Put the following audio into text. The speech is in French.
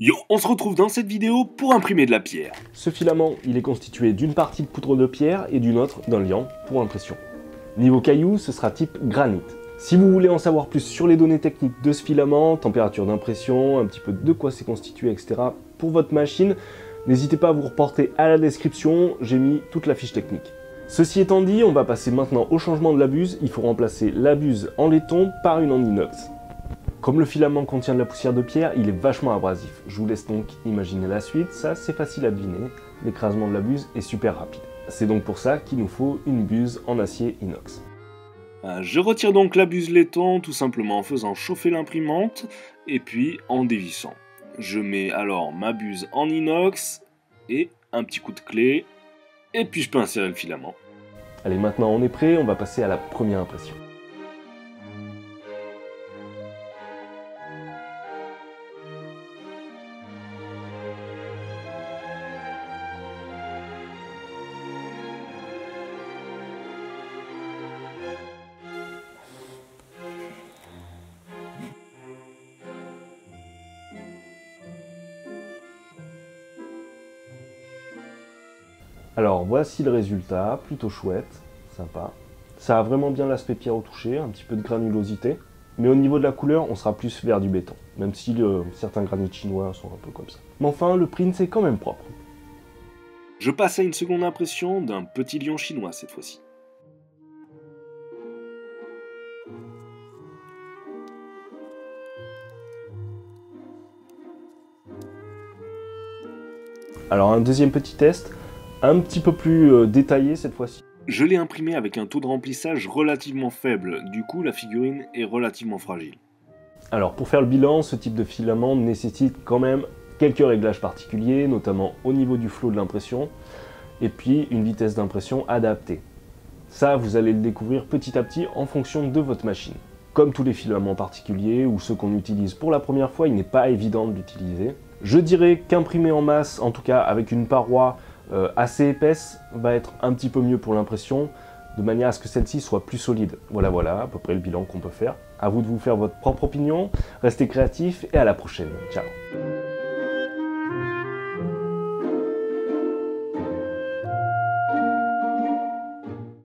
Yo, on se retrouve dans cette vidéo pour imprimer de la pierre. Ce filament, il est constitué d'une partie de poudre de pierre et d'une autre d'un liant pour impression. Niveau caillou, ce sera type granit. Si vous voulez en savoir plus sur les données techniques de ce filament, température d'impression, un petit peu de quoi c'est constitué, etc. pour votre machine, n'hésitez pas à vous reporter à la description, j'ai mis toute la fiche technique. Ceci étant dit, on va passer maintenant au changement de la buse. Il faut remplacer la buse en laiton par une en inox. Comme le filament contient de la poussière de pierre, il est vachement abrasif. Je vous laisse donc imaginer la suite, ça c'est facile à deviner. L'écrasement de la buse est super rapide. C'est donc pour ça qu'il nous faut une buse en acier inox. Je retire donc la buse laiton tout simplement en faisant chauffer l'imprimante et puis en dévissant. Je mets alors ma buse en inox et un petit coup de clé et puis je peux insérer le filament. Allez, maintenant on est prêt, on va passer à la première impression. Alors voici le résultat, plutôt chouette, sympa. Ça a vraiment bien l'aspect pierre au toucher, un petit peu de granulosité. Mais au niveau de la couleur, on sera plus vers du béton, même si certains granits chinois sont un peu comme ça. Mais enfin, le print c'est quand même propre. Je passe à une seconde impression d'un petit lion chinois cette fois-ci. Alors un deuxième petit test, un petit peu plus détaillé cette fois-ci. Je l'ai imprimé avec un taux de remplissage relativement faible, du coup la figurine est relativement fragile. Alors pour faire le bilan, ce type de filament nécessite quand même quelques réglages particuliers, notamment au niveau du flot de l'impression, et puis une vitesse d'impression adaptée. Ça, vous allez le découvrir petit à petit en fonction de votre machine. Comme tous les filaments particuliers ou ceux qu'on utilise pour la première fois, il n'est pas évident de l'utiliser. Je dirais qu'imprimer en masse, en tout cas avec une paroi assez épaisse, va être un petit peu mieux pour l'impression, de manière à ce que celle-ci soit plus solide. Voilà, à peu près le bilan qu'on peut faire. À vous de vous faire votre propre opinion, restez créatifs et à la prochaine. Ciao.